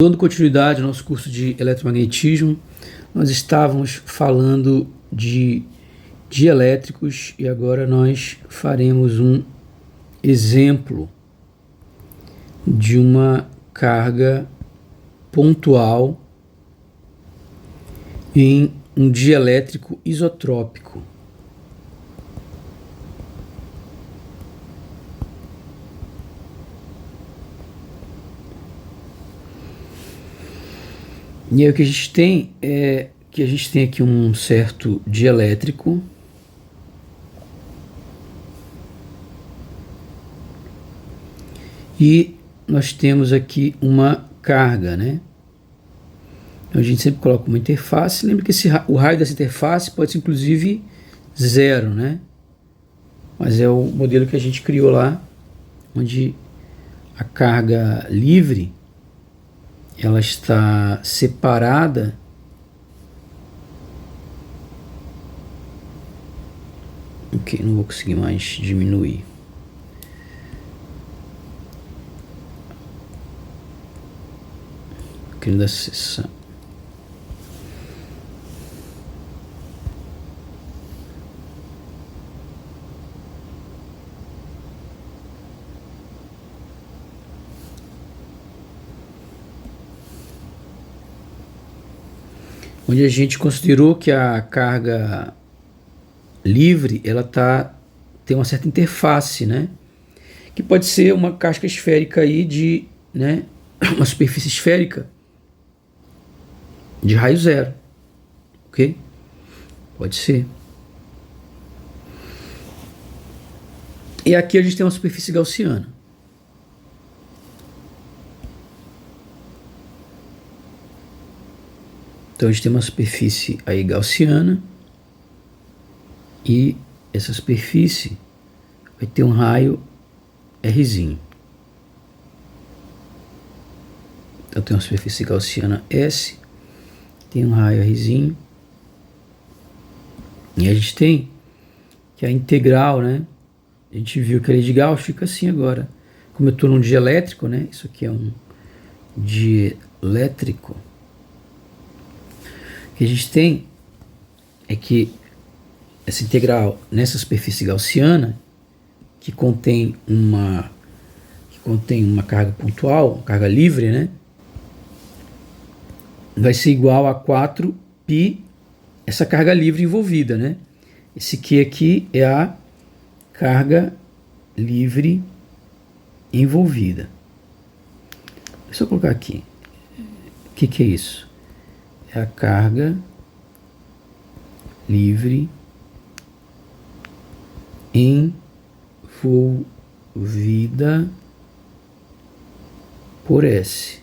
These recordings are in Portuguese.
Dando continuidade ao nosso curso de eletromagnetismo, nós estávamos falando de dielétricos e agora nós faremos um exemplo de uma carga pontual em um dielétrico isotrópico. E aí o que a gente tem é que a gente tem aqui um certo dielétrico e nós temos aqui uma carga, né? Então a gente sempre coloca uma interface. Lembra que o raio dessa interface pode ser inclusive zero, né? Mas é o modelo que a gente criou lá, onde a carga livre ela está separada ok, não vou conseguir mais diminuir. Aqui da seção. Onde a gente considerou que a carga livre ela tem uma certa interface, né? Que pode ser uma casca esférica aí de, né, uma superfície esférica de raio zero, ok? Pode ser. E aqui a gente tem uma superfície gaussiana. Então a gente tem uma superfície aí gaussiana e essa superfície vai ter um raio Rzinho. Então tem uma superfície gaussiana S, tem um raio Rzinho e a gente tem que a integral, né? A gente viu que a lei de Gauss fica assim agora. Como eu estou num dielétrico, né? Isso aqui é um dielétrico. O que a gente tem é que essa integral nessa superfície gaussiana que contém uma carga pontual, uma carga livre, né? Vai ser igual a 4π essa carga livre envolvida, né? Esse Q aqui é a carga livre envolvida. Deixa eu colocar aqui. O que é isso? É a carga livre envolvida por S,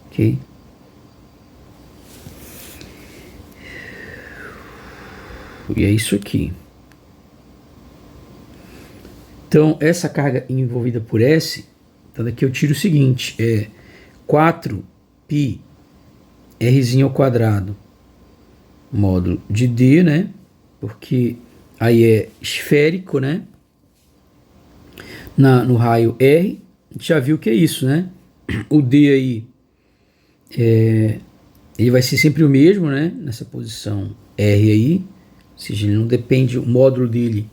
ok? E é isso aqui. Então essa carga envolvida por S, então daqui eu tiro o seguinte, é 4π Rzinho ao quadrado módulo de D, né? Porque aí é esférico, né? No raio R, a gente já viu que é isso, né? O D aí, ele vai ser sempre o mesmo, né? Nessa posição R aí, ou seja, ele não depende, o módulo dele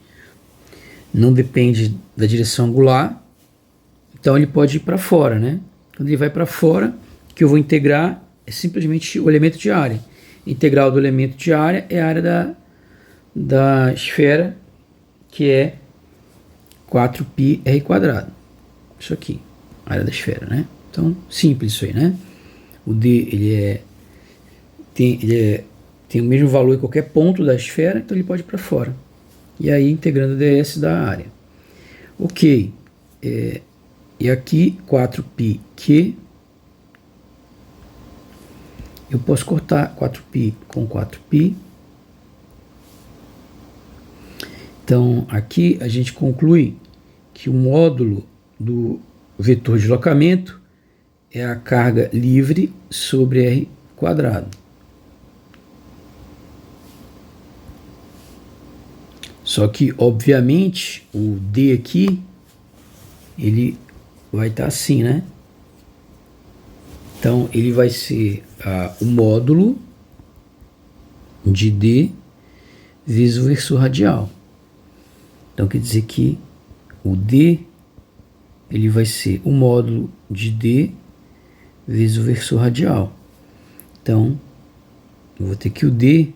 não depende da direção angular, então ele pode ir para fora, né? Quando ele vai para fora, o que eu vou integrar é simplesmente o elemento de área. Integral do elemento de área é a área da esfera, que é 4π r quadrado. Isso aqui, a área da esfera, né? Então, simples isso aí, né? O D, ele tem o mesmo valor em qualquer ponto da esfera, então ele pode ir para fora. E aí, integrando o ds da área. Ok. E aqui, 4πq, eu posso cortar 4π com 4π. Então, aqui a gente conclui que o módulo do vetor de deslocamento é a carga livre sobre r quadrado. Só que, obviamente, o D aqui, ele vai estar assim, né? Então, ele vai ser o módulo de D vezes o versor radial. Então, quer dizer que o D ele vai ser o módulo de D vezes o versor radial. Então, eu vou ter que o D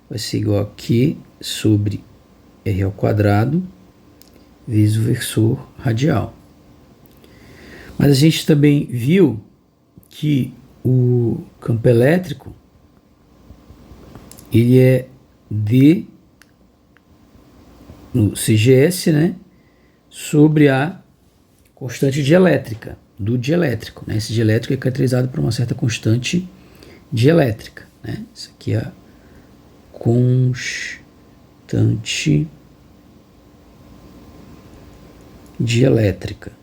vai ser igual a Q sobre R ao quadrado vezes o versor radial. Mas a gente também viu que o campo elétrico ele é D no CGS, né, sobre a constante dielétrica, do dielétrico. Né? Esse dielétrico é caracterizado por uma certa constante dielétrica. Né? Isso aqui é a constante dielétrica.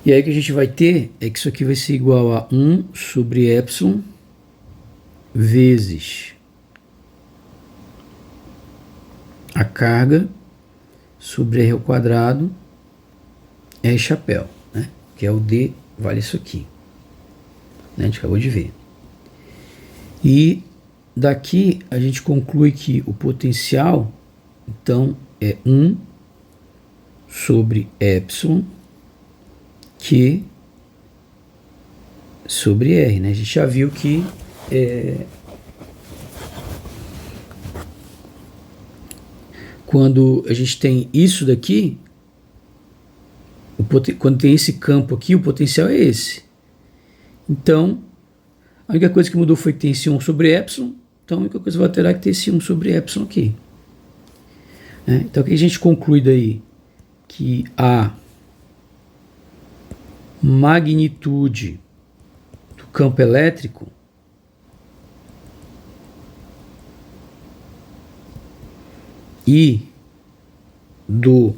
E aí o que a gente vai ter é que isso aqui vai ser igual a 1 sobre epsilon vezes a carga sobre R ao quadrado R chapéu, né? Que é o D, vale isso aqui. Né? A gente acabou de ver. E daqui a gente conclui que o potencial, então, é 1 sobre epsilon Q sobre R, né? A gente já viu que quando a gente tem isso daqui, quando tem esse campo aqui, o potencial é esse. Então, a única coisa que mudou foi que tem esse 1 sobre epsilon, então a única coisa que vai alterar é que tem esse 1 sobre epsilon aqui. Então, o que a gente conclui daí? Que a magnitude do campo elétrico e do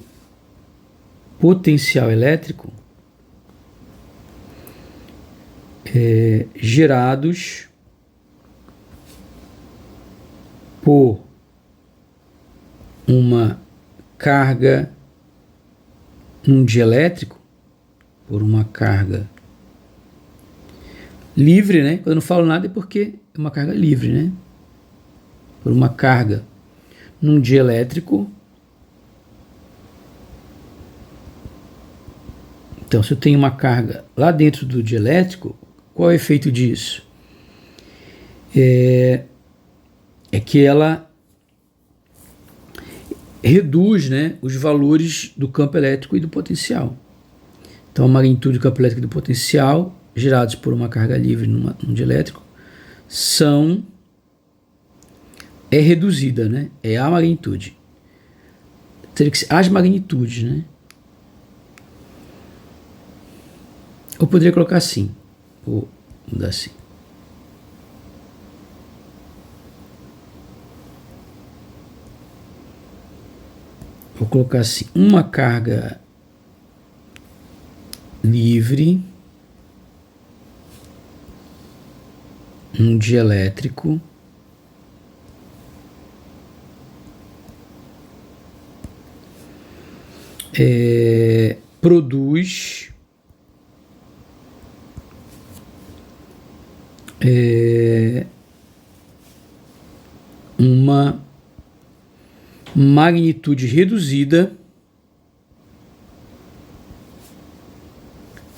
potencial elétrico gerados por uma carga num dielétrico, por uma carga livre, né? Quando eu não falo nada é porque é uma carga livre, né? Por uma carga num dielétrico. Então, se eu tenho uma carga lá dentro do dielétrico, qual é o efeito disso? É que ela reduz, né, os valores do campo elétrico e do potencial. Então, a magnitude do campo elétrico e do potencial gerados por uma carga livre num dielétrico é reduzida, né? É a magnitude. Teria que ser as magnitudes, né? Eu poderia colocar assim. Vou mudar assim. Vou colocar assim. Uma carga livre num dielétrico produz uma magnitude reduzida,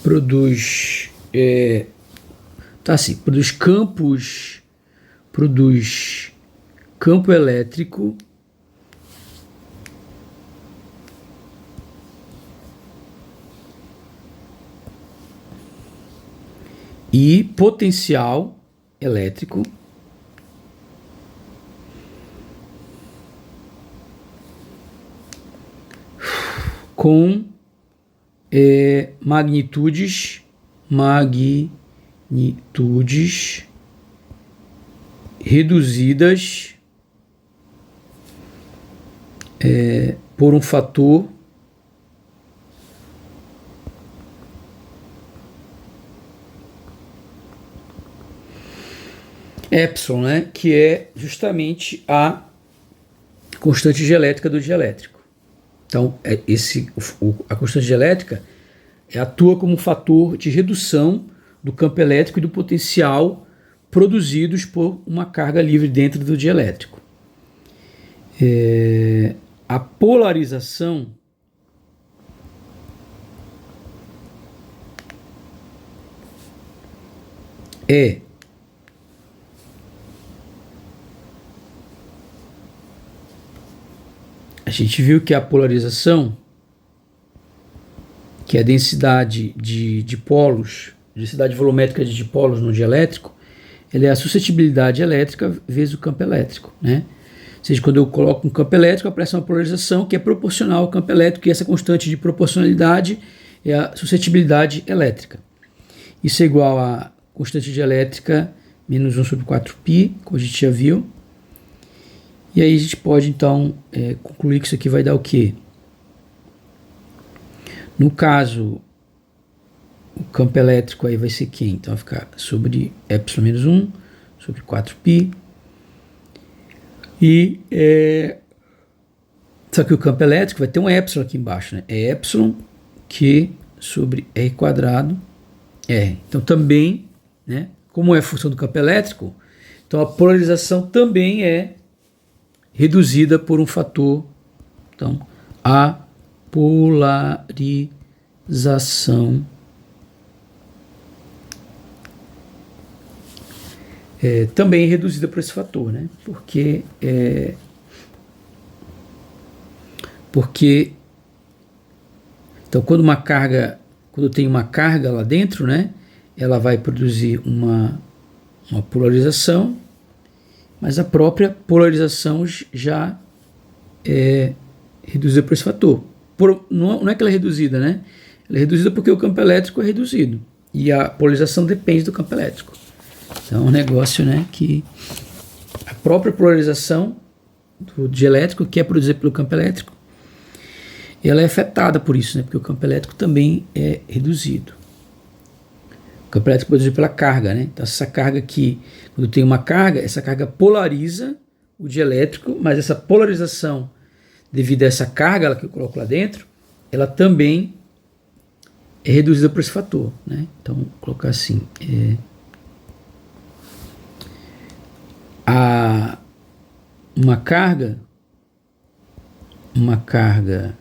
produz campo elétrico e potencial elétrico com magnitudes reduzidas por um fator epsilon, né, que é justamente a constante dielétrica do dielétrico. Então, a constante dielétrica atua como um fator de redução do campo elétrico e do potencial produzidos por uma carga livre dentro do dielétrico. A polarização a gente viu que a polarização, que é a densidade de polos, densidade volumétrica de dipolos no dielétrico, ela é a suscetibilidade elétrica vezes o campo elétrico, né? Ou seja, quando eu coloco um campo elétrico, aparece uma polarização que é proporcional ao campo elétrico, e essa constante de proporcionalidade é a suscetibilidade elétrica. Isso é igual a constante dielétrica menos 1 sobre 4π, como a gente já viu. E aí a gente pode, então, concluir que isso aqui vai dar o quê? No caso, o campo elétrico aí vai ser quem? Então vai ficar sobre epsilon menos 1 sobre 4π. E só que o campo elétrico vai ter um epsilon aqui embaixo, né? É epsilon Q sobre R quadrado R. Então também, né, como é a função do campo elétrico, então a polarização também é reduzida por um fator. Então a polarização também é reduzida por esse fator, né? Porque então quando tem uma carga lá dentro, né, ela vai produzir uma polarização, mas a própria polarização já é reduzida por esse fator. Não é que ela é reduzida, né? Ela é reduzida porque o campo elétrico é reduzido e a polarização depende do campo elétrico. Então é um negócio, né, que a própria polarização do dielétrico, que é produzida pelo campo elétrico, ela é afetada por isso, né, porque o campo elétrico também é reduzido. O campo elétrico é produzido pela carga, né? Então essa carga aqui, quando tem uma carga, essa carga polariza o dielétrico, mas essa polarização, devido a essa carga que eu coloco lá dentro, ela também é reduzida por esse fator, né? Então vou colocar assim, uma carga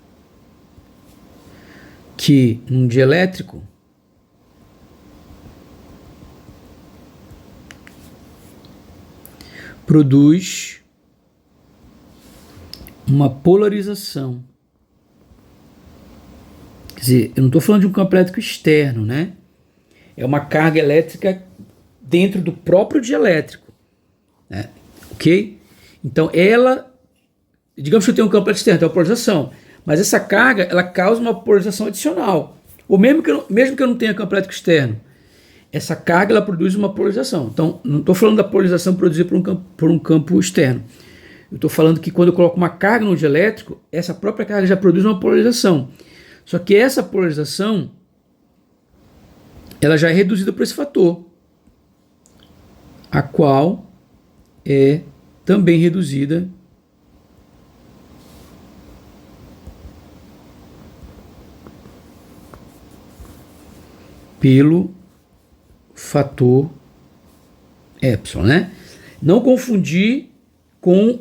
que num dielétrico produz uma polarização. Quer dizer, eu não estou falando de um campo elétrico externo, né? É uma carga elétrica dentro do próprio dielétrico. Ok? Então digamos que eu tenho um campo elétrico externo, tem uma polarização, mas essa carga ela causa uma polarização adicional. Ou mesmo que eu não tenha campo elétrico externo, essa carga ela produz uma polarização. Então não estou falando da polarização produzida por um campo externo. Eu estou falando que quando eu coloco uma carga no dielétrico, essa própria carga já produz uma polarização. Só que essa polarização ela já é reduzida por esse fator, a qual é também reduzida pelo fator epsilon, né? Não confundir com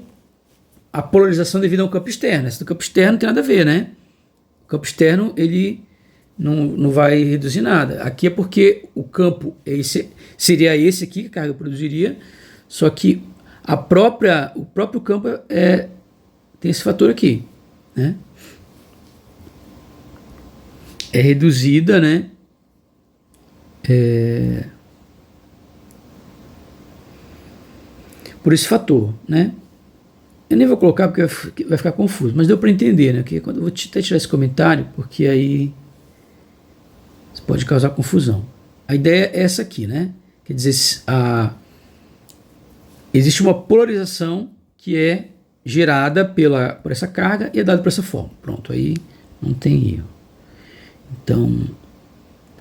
a polarização devido ao campo externo. Essa do campo externo não tem nada a ver, né? O campo externo ele não vai reduzir nada. Aqui é porque o campo seria esse aqui que a carga produziria, só que o próprio campo tem esse fator aqui, né? É reduzida, né? Por esse fator, né? Eu nem vou colocar porque vai ficar confuso, mas deu para entender, né? Que quando eu vou até tirar esse comentário, porque aí isso pode causar confusão. A ideia é essa aqui, né? Quer dizer, existe uma polarização que é gerada por essa carga e é dada por essa forma. Pronto, aí não tem erro. Então, vou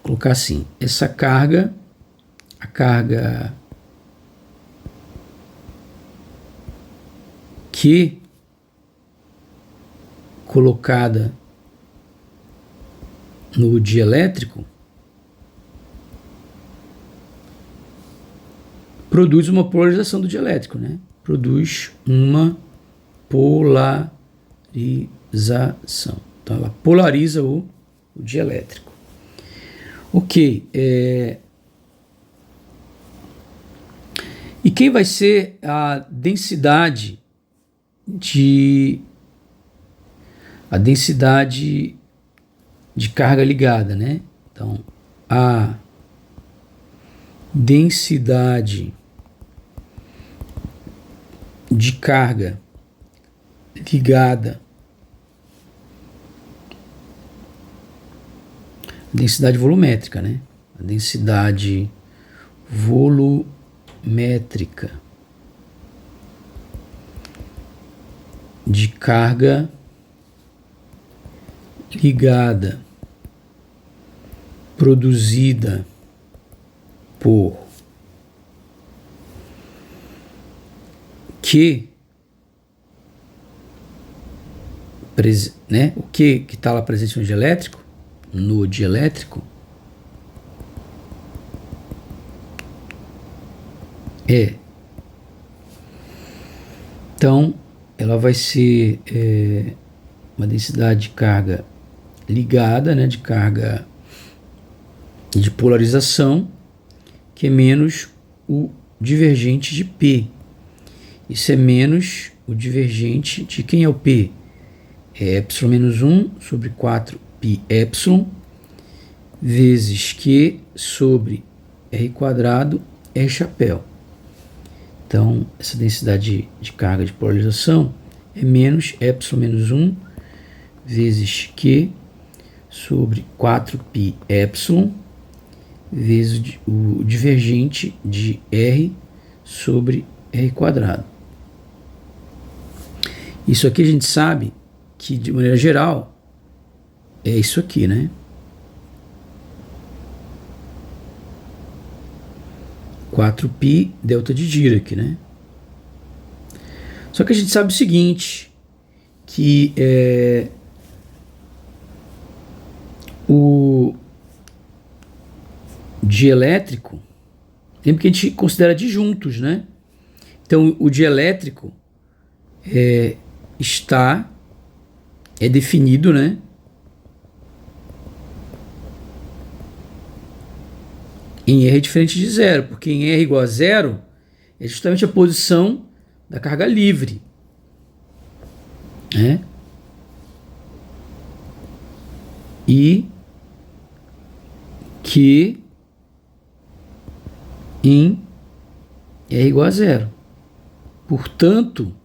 colocar assim, essa carga, a carga que colocada no dielétrico produz uma polarização do dielétrico, né? Produz uma polarização. Então ela polariza o dielétrico. Ok. E quem vai ser a densidade de carga ligada, né? Então, a densidade de carga ligada, densidade volumétrica, né? A densidade volumétrica de carga ligada produzida por Q, né? O Q que está lá presente no dielétrico, então ela vai ser uma densidade de carga ligada, né, de carga de polarização, que é menos o divergente de P. Isso é menos o divergente de quem é o P? É epsilon menos 1 sobre 4 π epsilon vezes Q sobre R quadrado R chapéu. Então, essa densidade de carga de polarização é menos epsilon menos 1 vezes Q sobre 4 π epsilon vezes o divergente de R sobre R quadrado. Isso aqui a gente sabe que, de maneira geral, é isso aqui, né? 4π delta de Dirac, né? Só que a gente sabe o seguinte, que o dielétrico, lembra que a gente considera disjuntos, né? Então, o dielétrico é definido, né, em R diferente de zero, porque em R igual a zero é justamente a posição da carga livre, né? E que em R igual a zero. Portanto,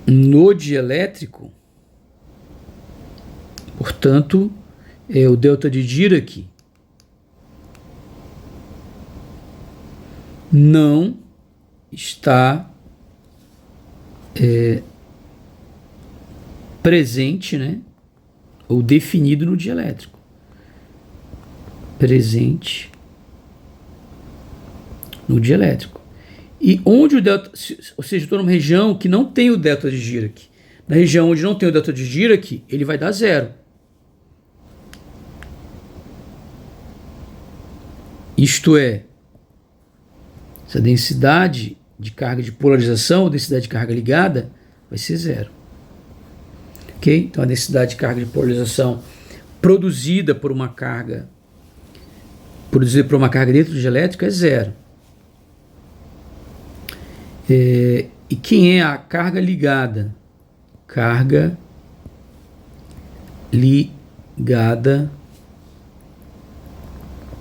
no dielétrico, portanto, o delta de Dirac não está presente, né, ou definido no dielétrico. Presente no dielétrico. E onde o delta, ou seja, estou numa região que não tem o delta de Dirac. Na região onde não tem o delta de Dirac, ele vai dar zero. Isto é, essa densidade de carga de polarização, ou densidade de carga ligada, vai ser zero. Ok? Então a densidade de carga de polarização produzida por uma carga dentro do dielétrico é zero. E quem é a carga ligada? Carga ligada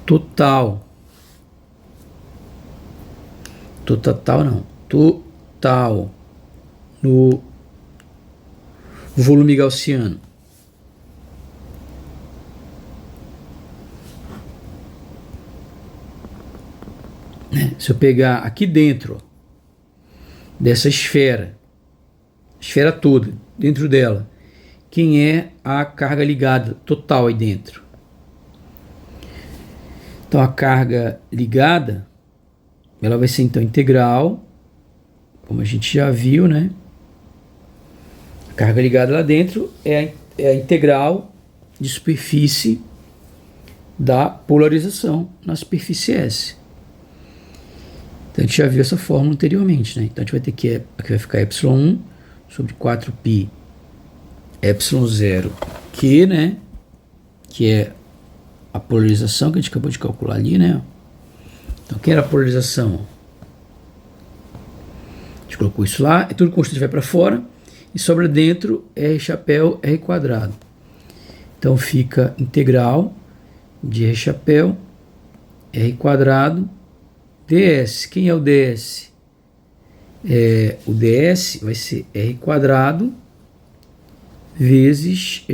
total. Total no volume gaussiano. Se eu pegar aqui dentro dessa esfera toda, dentro dela, quem é a carga ligada total aí dentro? Então a carga ligada, ela vai ser então integral como a gente já viu, né? A carga ligada lá dentro é a integral de superfície da polarização na superfície S. Então a gente já viu essa fórmula anteriormente, né? Então a gente vai ter que aqui vai ficar ε1 sobre 4π ε0 Q, né? Que é a polarização que a gente acabou de calcular ali, né? Então, quem era a polarização? A gente colocou isso lá, é tudo constante, vai para fora, e sobra dentro R chapéu R quadrado. Então, fica integral de R chapéu R quadrado ds. Quem é o ds? O ds vai ser R quadrado vezes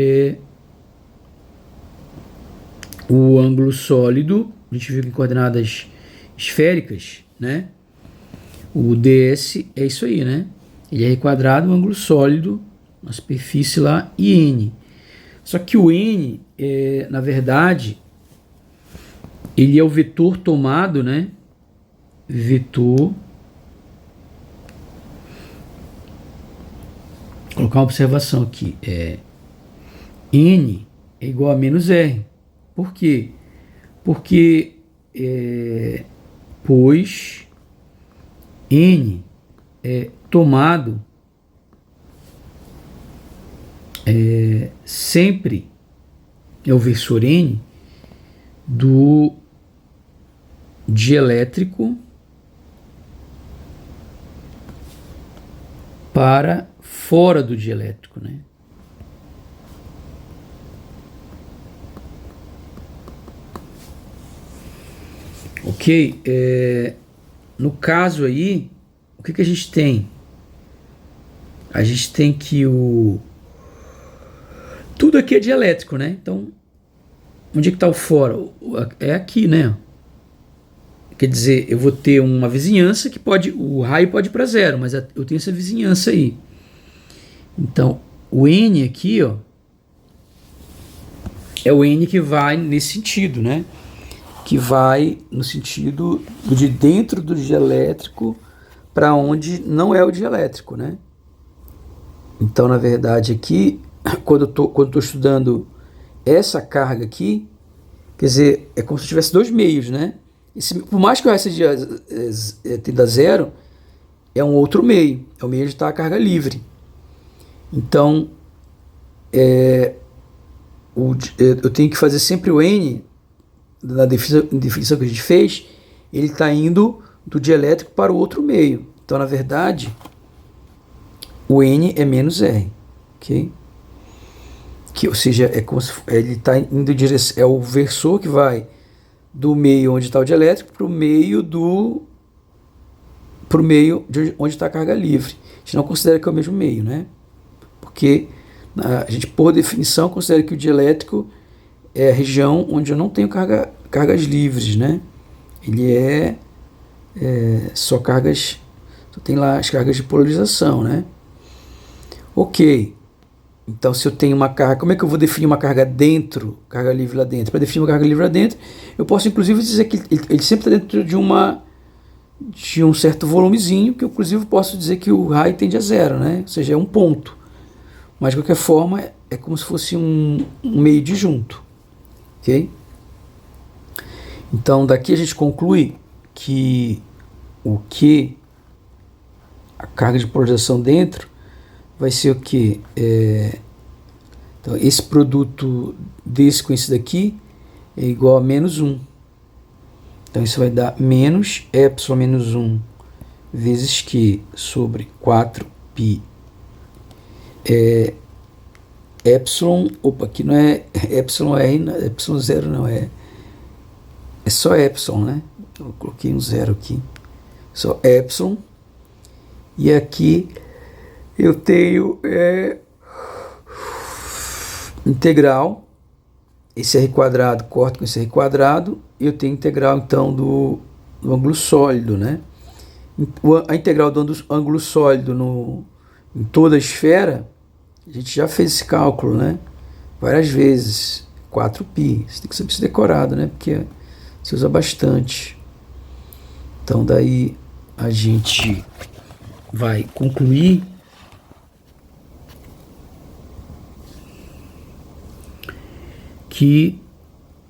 o ângulo sólido. A gente viu que em coordenadas esféricas, né? O ds é isso aí, né? Ele é R quadrado, o ângulo sólido, na superfície lá, e n. Só que o n, na verdade, ele é o vetor tomado, né? Vetor. Vou colocar uma observação aqui. N é igual a menos R. Por quê? Porque, pois N é tomado sempre é o versor N do dielétrico para fora do dielétrico, né? Ok? No caso aí, o que a gente tem? A gente tem que tudo aqui é dielétrico, né? Então, onde é que está o fora? É aqui, né? Quer dizer, eu vou ter uma vizinhança que o raio pode ir para zero, mas eu tenho essa vizinhança aí. Então, o N aqui, ó, é o N que vai nesse sentido, né? Que vai no sentido de dentro do dielétrico para onde não é o dielétrico, né? Então, na verdade, aqui, quando eu estou estudando essa carga aqui, quer dizer, é como se eu tivesse dois meios, né? Por mais que o raio tenda a zero, é um outro meio, é o meio de estar a carga livre. Então, eu tenho que fazer sempre o N, na definição que a gente fez, ele está indo do dielétrico para o outro meio. Então, na verdade, o N é menos R, ok? Ou seja, é como se ele está indo em direção, é o versor que vai do meio onde está o dielétrico para o meio de onde está a carga livre. A gente não considera que é o mesmo meio, né? Porque a gente, por definição, considera que o dielétrico é a região onde eu não tenho cargas livres, né? Ele só cargas, só tem lá as cargas de polarização, né? Ok. Então, se eu tenho uma carga, como é que eu vou definir uma carga dentro, carga livre lá dentro? Para definir uma carga livre lá dentro, eu posso inclusive dizer que ele sempre está dentro de um certo volumezinho, que eu inclusive posso dizer que o raio tende a zero, né? Ou seja, é um ponto. Mas de qualquer forma, é como se fosse um meio disjunto, ok? Então, daqui a gente conclui que a carga de polarização dentro vai ser o que? Então, esse produto desse com esse daqui é igual a menos 1. Então, isso vai dar menos epsilon menos 1 vezes Q sobre 4π. Epsilon, aqui não é epsilon R, epsilon 0 não, é só epsilon, né? Eu coloquei um 0 aqui. Só epsilon. E aqui eu tenho integral, esse R quadrado corta com esse R quadrado, e eu tenho integral então do ângulo sólido, né? A integral do ângulo sólido em toda a esfera, a gente já fez esse cálculo, né? Várias vezes, 4π, você tem que saber isso decorado, né? Porque se usa bastante. Então daí a gente vai concluir que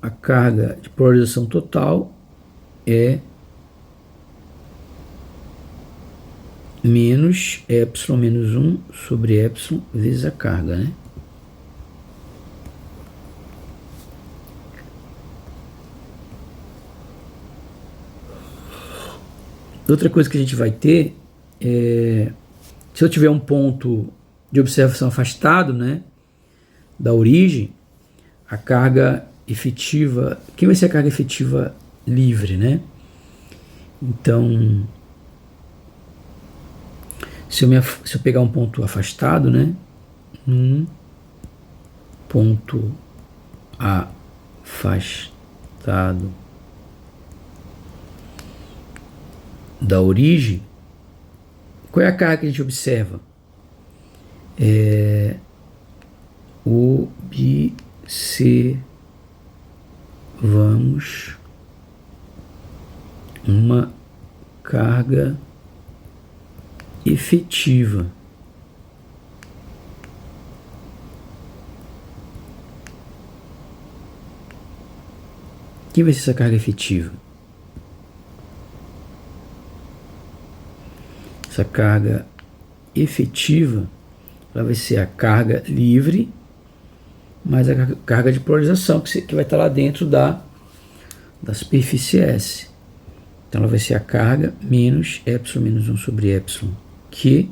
a carga de polarização total é menos epsilon menos 1 sobre epsilon vezes a carga, né? Outra coisa que a gente vai ter é, se eu tiver um ponto de observação afastado, né, da origem, a carga efetiva, quem vai ser a carga efetiva livre, né? Então, se eu pegar um ponto afastado, né, um ponto afastado da origem, qual é a carga que a gente observa? Observamos uma carga efetiva. Quem vai ser essa carga efetiva? Essa carga efetiva, ela vai ser a carga livre mais a carga de polarização que vai estar lá dentro da superfície S. Então ela vai ser a carga menos epsilon menos 1 sobre epsilon Q.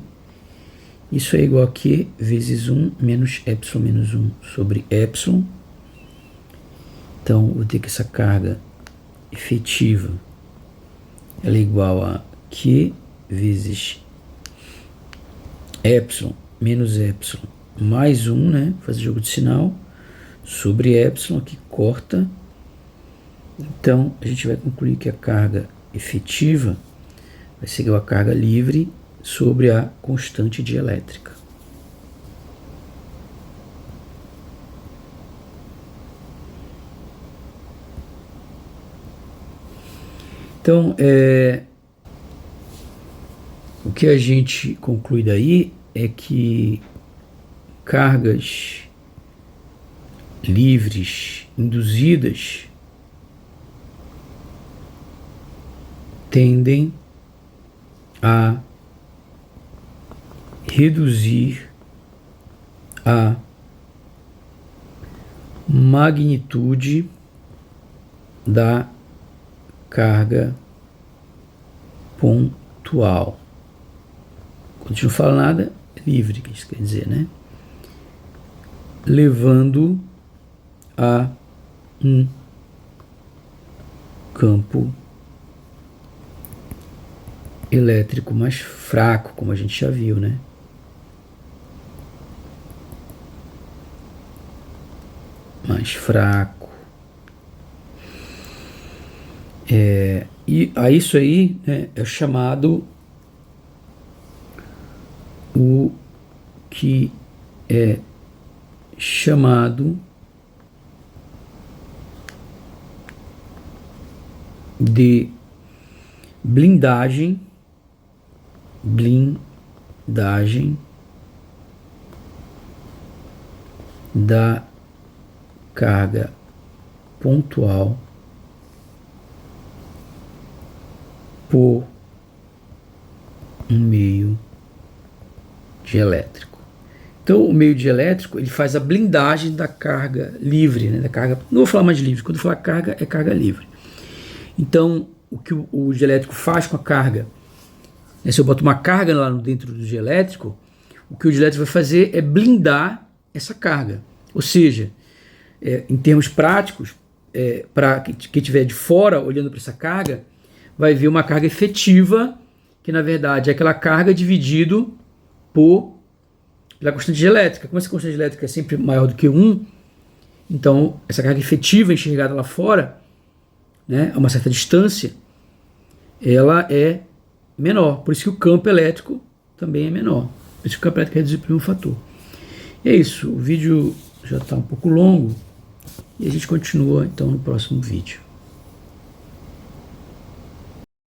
Isso é igual a Q vezes 1 menos epsilon menos 1 sobre epsilon. Então vou ter que essa carga efetiva ela é igual a Q vezes epsilon menos epsilon mais 1, né? Fazer jogo de sinal sobre epsilon, que corta. Então a gente vai concluir que a carga efetiva vai ser igual a carga livre sobre a constante dielétrica. Então, o que a gente conclui daí é que cargas livres induzidas tendem a reduzir a magnitude da carga pontual. Quando a gente não fala nada, é livre, que isso quer dizer, né? Levando a um campo elétrico mais fraco, como a gente já viu, né? Mais fraco. E a isso aí, né, é chamado o que é chamado de blindagem da carga pontual por um meio dielétrico. Então, o meio dielétrico ele faz a blindagem da carga livre, né, da carga. Não vou falar mais de livre, quando eu falar carga, é carga livre. Então, o que o dielétrico faz com a carga, né, se eu boto uma carga lá dentro do dielétrico, o que o dielétrico vai fazer é blindar essa carga. Ou seja, em termos práticos, para quem estiver de fora olhando para essa carga, vai ver uma carga efetiva, que na verdade é aquela carga dividido pela constante dielétrica. Como essa constante dielétrica é sempre maior do que 1, então essa carga efetiva enxergada lá fora, né, a uma certa distância, ela é menor. Por isso que o campo elétrico também é menor. Por isso que o campo elétrico é reduzido por um fator. E é isso. O vídeo já está um pouco longo e a gente continua então no próximo vídeo.